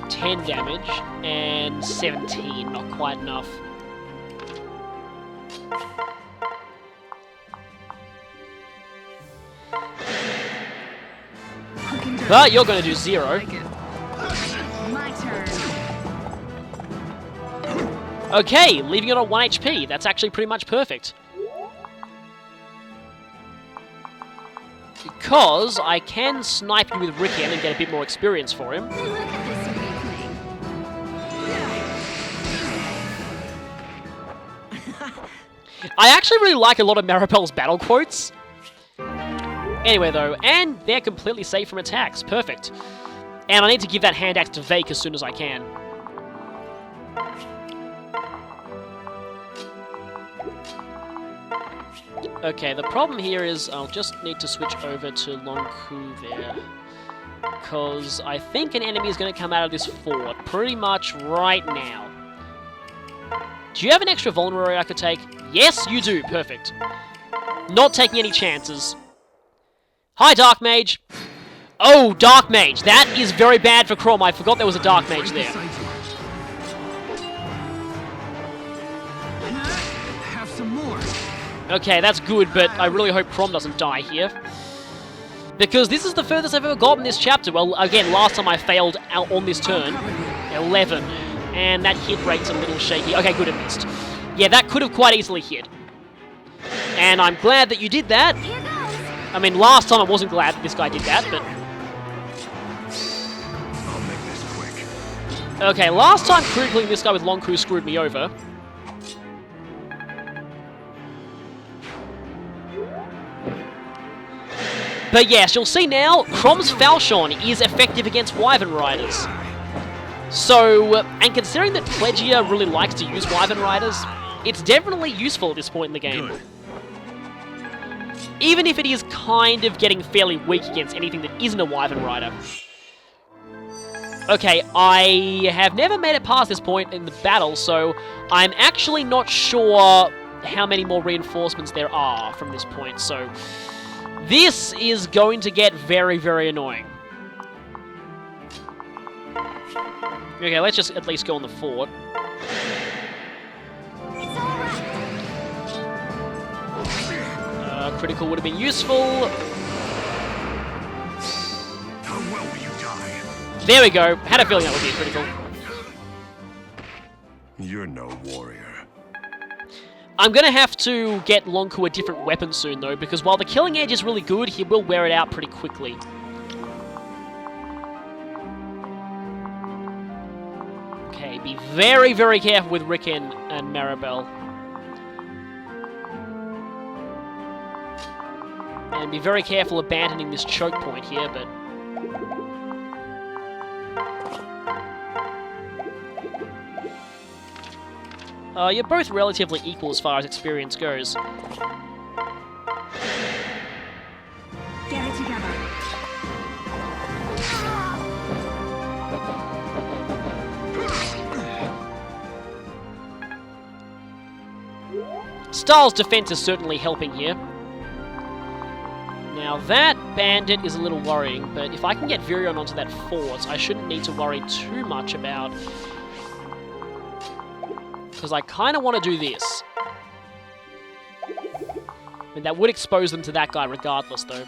Speaker 1: $10 damage and 17, not quite enough. But you're going to do 0.
Speaker 2: My turn.
Speaker 1: Okay, leaving it on 1 HP. That's actually pretty much perfect. Because I can snipe you with Ricken and get a bit more experience for him.
Speaker 2: Look at this weakling.
Speaker 1: I actually really like a lot of Maribel's battle quotes. Anyway, though, and they're completely safe from attacks. Perfect. And I need to give that hand axe to Vake as soon as I can. Okay, the problem here is I'll just need to switch over to Long Ku there. Because I think an enemy is going to come out of this fort pretty much right now. Do you have an extra vulnerary I could take? Yes, you do. Perfect. Not taking any chances. Hi, Dark Mage. Oh, Dark Mage. That is very bad for Crom. I forgot there was a Dark Mage there.
Speaker 4: Have some more.
Speaker 1: Okay, that's good, but I really hope Crom doesn't die here. Because this is the furthest I've ever gotten this chapter. Well, again, last time I failed out on this turn. 11. And that hit rate's a little shaky. Okay, good, it missed. Yeah, that could have quite easily hit. And I'm glad that you did that.
Speaker 2: Here goes.
Speaker 1: I mean, last time I wasn't glad that this guy did that, but...
Speaker 3: I'll make this quick.
Speaker 1: Okay, last time critically this guy with Long Ku screwed me over. But yes, you'll see now, Crom's Falchion is effective against Wyvern Riders. So, and considering that Pledgia really likes to use Wyvern Riders, it's definitely useful at this point in the game.
Speaker 3: Good.
Speaker 1: Even if it is kind of getting fairly weak against anything that isn't a Wyvern Rider. Okay, I have never made it past this point in the battle, so I'm actually not sure how many more reinforcements there are from this point, so this is going to get very, very annoying. Okay, let's just at least go on the fort.
Speaker 2: It's all right.
Speaker 1: Critical would have been useful.
Speaker 3: How well will you die?
Speaker 1: There we go. Had a feeling that would be a critical.
Speaker 3: You're no warrior.
Speaker 1: I'm going to have to get Lonku a different weapon soon, though, because while the killing edge is really good, he will wear it out pretty quickly. Okay, be very, very careful with Riken and Maribel. And be very careful abandoning this choke point here, but... you're both relatively equal as far as experience goes.
Speaker 2: Get it together.
Speaker 1: Stahl's defense is certainly helping here. Now that bandit is a little worrying, but if I can get Virion onto that fort, I shouldn't need to worry too much about... Because I kind of want to do this. I mean, that would expose them to that guy regardless, though.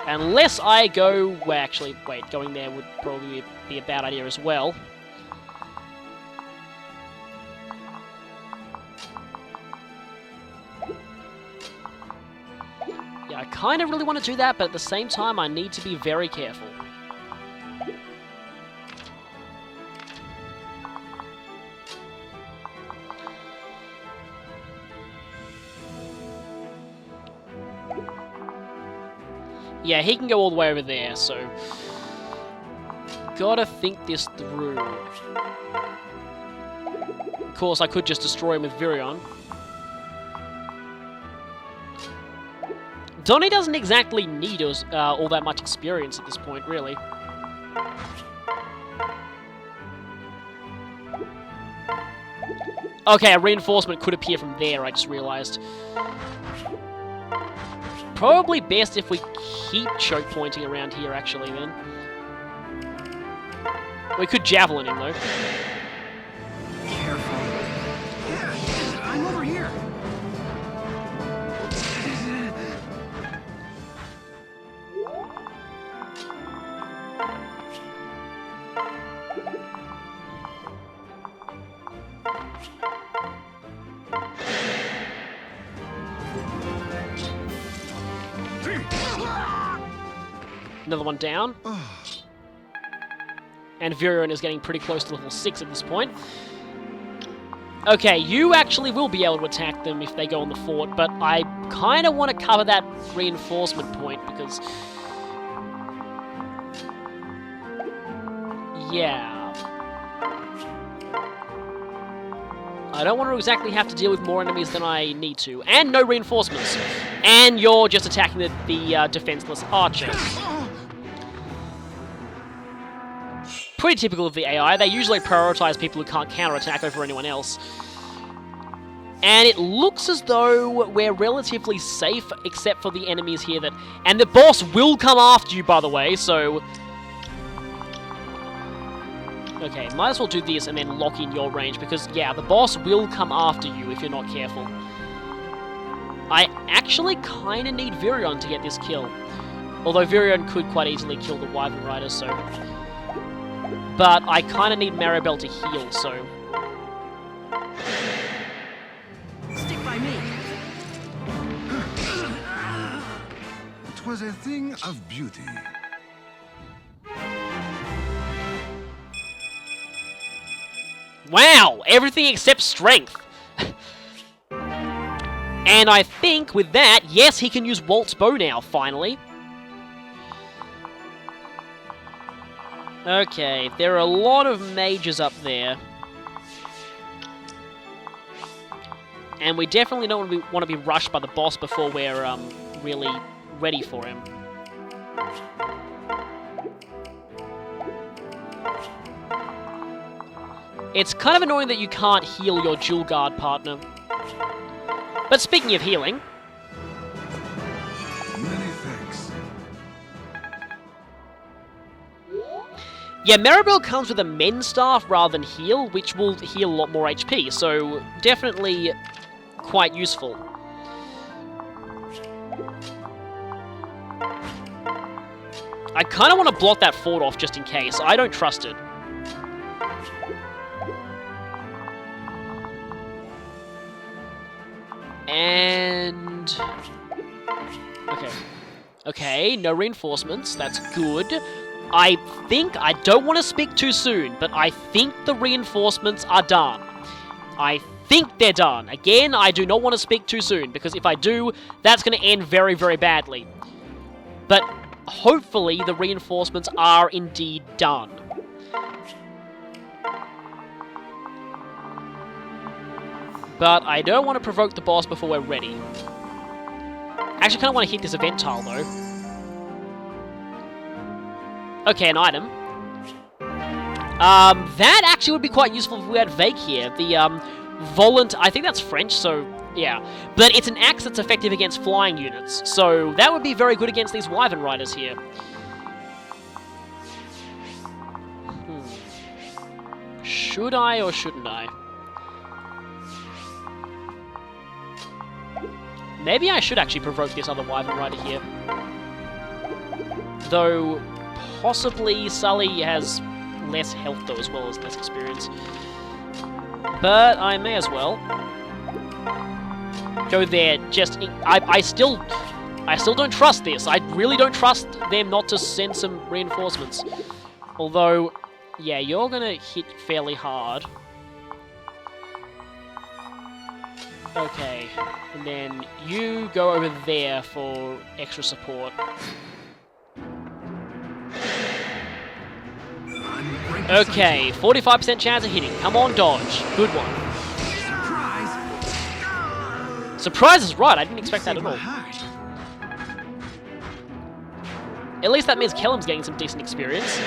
Speaker 1: Unless I go... Well, actually, wait, going there would probably be a bad idea as well. Yeah, I kind of really want to do that, but at the same time, I need to be very careful. Yeah, he can go all the way over there, so... Gotta think this through. Of course, I could just destroy him with Virion. Donnie doesn't exactly need us, all that much experience at this point, really. Okay, a reinforcement could appear from there, I just realized. Probably best if we keep choke pointing around here, actually, then. We could javelin him, though.
Speaker 4: Careful. Yeah, I'm over here.
Speaker 1: Another one down. And Virion is getting pretty close to level 6 at this point. Okay, you actually will be able to attack them if they go on the fort, but I kind of want to cover that reinforcement point because... Yeah. I don't want to exactly have to deal with more enemies than I need to. And no reinforcements. And you're just attacking the defenseless archer. Pretty typical of the AI. They usually prioritize people who can't counterattack over anyone else. And it looks as though we're relatively safe, except for the enemies here that... And the boss will come after you, by the way, so... Okay, might as well do this and then lock in your range, because, yeah, the boss will come after you if you're not careful. I actually kind of need Virion to get this kill. Although Virion could quite easily kill the Wyvern Rider, so... But I kind of need Maribel to heal, so...
Speaker 2: Stick by me.
Speaker 3: It was a thing of beauty.
Speaker 1: Wow! Everything except strength! And I think with that, yes, he can use Walt's bow now, finally. Okay, there are a lot of mages up there. And we definitely don't want to be rushed by the boss before we're really ready for him. It's kind of annoying that you can't heal your dual guard partner. But speaking of healing...
Speaker 3: Many thanks.
Speaker 1: Yeah, Maribel comes with a Mend Staff rather than Heal, which will heal a lot more HP, so definitely quite useful. I kind of want to block that fort off just in case. I don't trust it. And... okay. Okay, no reinforcements. That's good. I don't want to speak too soon, but I think the reinforcements are done. I think they're done. Again, I do not want to speak too soon, because if I do, that's going to end very, very badly. But hopefully the reinforcements are indeed done. But I don't want to provoke the boss before we're ready. I actually kind of want to hit this event tile, though. Okay, an item. That actually would be quite useful if we had Vake here. The, I think that's French, so, yeah. But it's an axe that's effective against flying units, so that would be very good against these Wyvern Riders here. Should I or shouldn't I? Maybe I should actually provoke this other Wyvern Rider here. Though, possibly Sully has less health though, as well as less experience. But I may as well go there. I still don't trust this. I really don't trust them not to send some reinforcements. Although, yeah, you're gonna hit fairly hard. Okay, and then you go over there for extra support. Okay, 45% chance of hitting. Come on, dodge. Good one. Surprise is right, I didn't expect that at all. At least that means Kellum's getting some decent experience.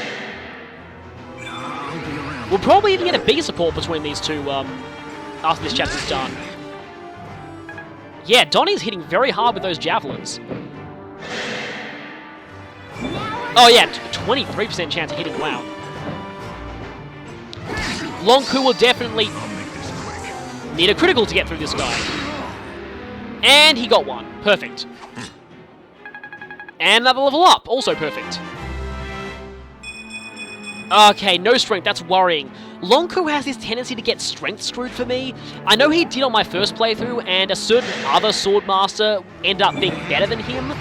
Speaker 1: We'll probably even get a bigger support between these two after this chapter's done. Yeah, Donnie's hitting very hard with those javelins. Oh yeah, 23% chance of hitting, wow. Lonku will definitely need a critical to get through this guy. And he got one. Perfect. And another level up. Also perfect. Okay, no strength. That's worrying. Lonku has this tendency to get strength screwed for me. I know he did on my first playthrough, and a certain other Swordmaster ended up being better than him.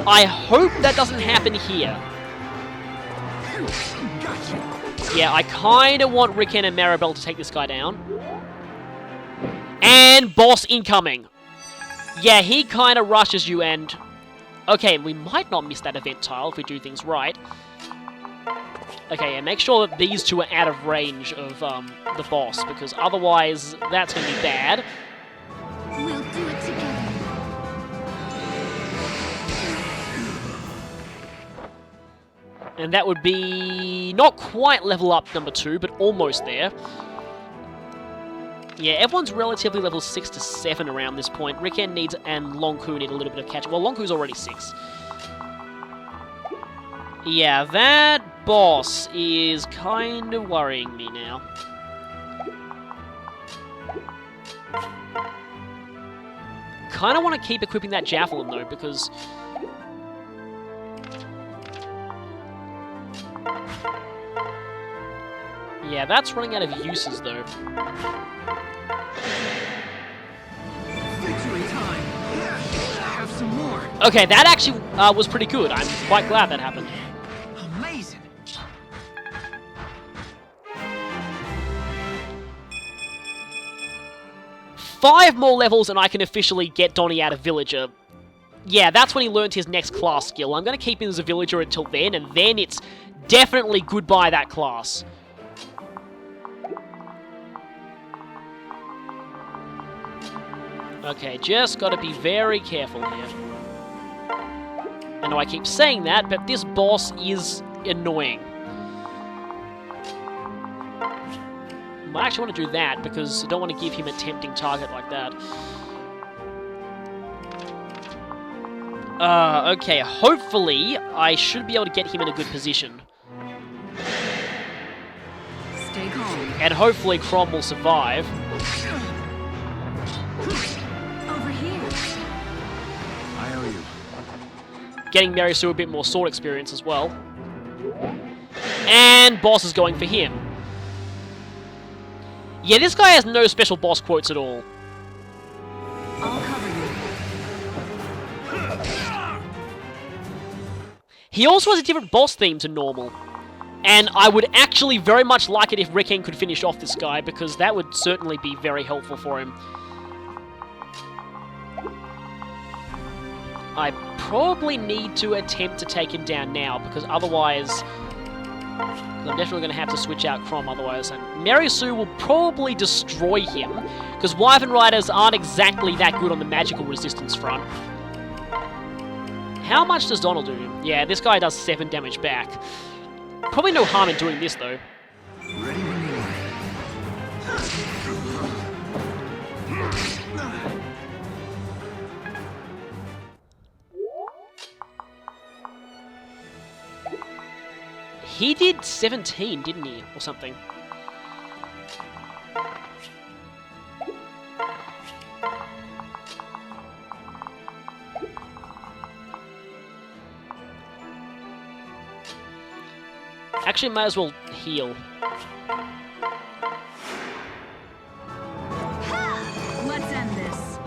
Speaker 1: I hope that doesn't happen here. Yeah, I kind of want Riken and Maribel to take this guy down. And boss incoming. Yeah, he kind of rushes you and... okay, we might not miss that event tile if we do things right. Okay, and make sure that these two are out of range of the boss, because otherwise that's going to be bad.
Speaker 2: We'll do it together.
Speaker 1: And that would be not quite level up number 2, but almost there. Yeah, everyone's relatively level 6 to 7 around this point. Riken needs and Lonku need a little bit of catch-up. Well, Lonku's already 6. Yeah, that boss is kind of worrying me now. Kind of want to keep equipping that javelin though, because... yeah, that's running out of uses though.
Speaker 4: Victory time. Have some more.
Speaker 1: Okay, that actually was pretty good. I'm quite glad that happened.
Speaker 4: Amazing.
Speaker 1: Five more levels and I can officially get Donnie out of Villager. Yeah, that's when he learned his next class skill. I'm going to keep him as a Villager until then, and then it's definitely goodbye that class. Okay, just got to be very careful here. I know I keep saying that, but this boss is annoying. I actually want to do that, because I don't want to give him a tempting target like that. Okay, hopefully I should be able to get him in a good position. And hopefully Crom will survive.
Speaker 2: Over here.
Speaker 3: I owe you.
Speaker 1: Getting Mary Sue a bit more sword experience as well. And boss is going for him. Yeah, this guy has no special boss quotes at all.
Speaker 2: I'll cover you.
Speaker 1: He also has a different boss theme to normal. And I would actually very much like it if Ricken could finish off this guy, because that would certainly be very helpful for him. I probably need to attempt to take him down now, because otherwise... I'm definitely going to have to switch out Crom otherwise. And Mary Sue will probably destroy him, because Wyvern Riders aren't exactly that good on the magical resistance front. How much does Donald do? Yeah, this guy does 7 damage back. Probably no harm in doing this, though.
Speaker 3: Ready when you are.
Speaker 1: He did 17, didn't he? Or something. Actually, might as well heal.
Speaker 2: Let's end this.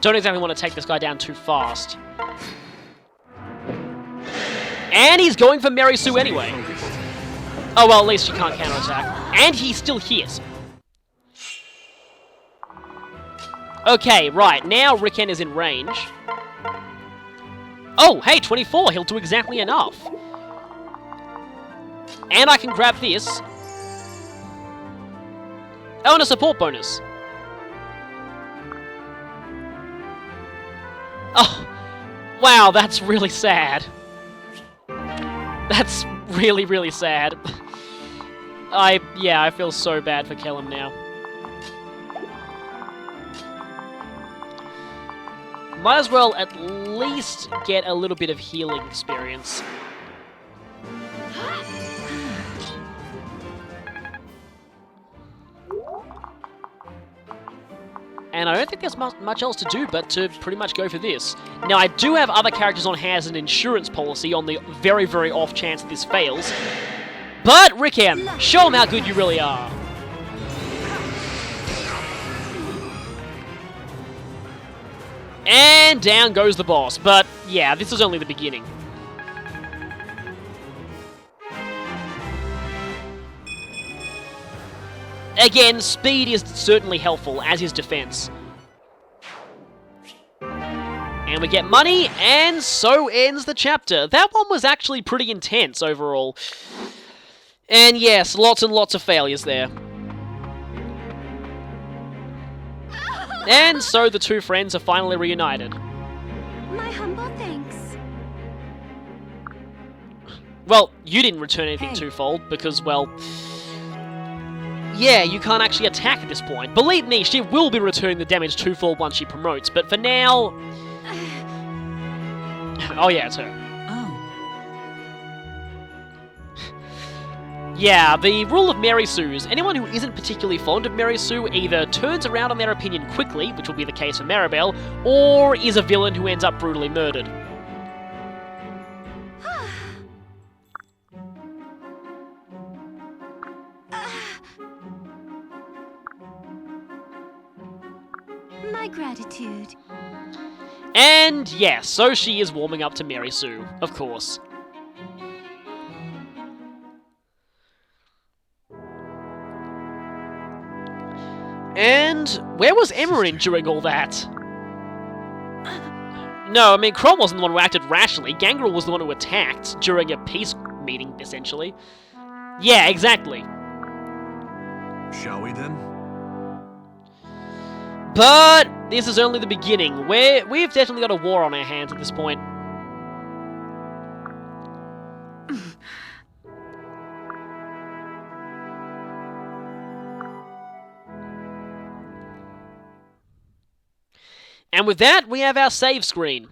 Speaker 1: Don't exactly want to take this guy down too fast. And he's going for Mary Sue anyway. Oh, well, at least she can't counterattack. And he still hits. Okay, right. Now Ricken is in range. Oh, hey, 24. He'll do exactly enough. And I can grab this. Oh, and a support bonus. Oh, wow, that's really sad. That's really, really sad. I feel so bad for Kellum now. Might as well at least get a little bit of healing experience. And I don't think there's much else to do but to pretty much go for this. Now, I do have other characters on hand as an insurance policy on the very, very off chance that this fails. But, Ricken, show them how good you really are. And down goes the boss. But, yeah, this is only the beginning. Again, speed is certainly helpful, as is defense. And we get money, and so ends the chapter. That one was actually pretty intense overall. And yes, lots and lots of failures there. And so the two friends are finally reunited.
Speaker 2: My humble thanks.
Speaker 1: Well, you didn't return anything twofold, because, well... yeah, you can't actually attack at this point. Believe me, she will be returning the damage twofold once she promotes, but for now... oh yeah, it's her. Yeah, the rule of Mary Sue's, anyone who isn't particularly fond of Mary Sue either turns around on their opinion quickly, which will be the case for Maribel, or is a villain who ends up brutally murdered.
Speaker 2: My gratitude.
Speaker 1: And yes, so she is warming up to Mary Sue, of course. And where was Emmerin during all that? No, I mean, Crom wasn't the one who acted rationally. Gangrel was the one who attacked during a peace meeting, essentially. Yeah, exactly.
Speaker 3: Shall we then?
Speaker 1: But this is only the beginning. We've definitely got a war on our hands at this point. And with that, we have our save screen.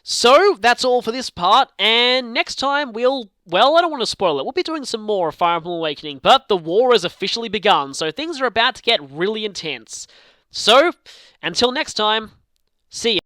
Speaker 1: So, that's all for this part, and next time well, I don't want to spoil it. We'll be doing some more of Fire Emblem Awakening, but the war has officially begun, so things are about to get really intense. So, until next time, see ya.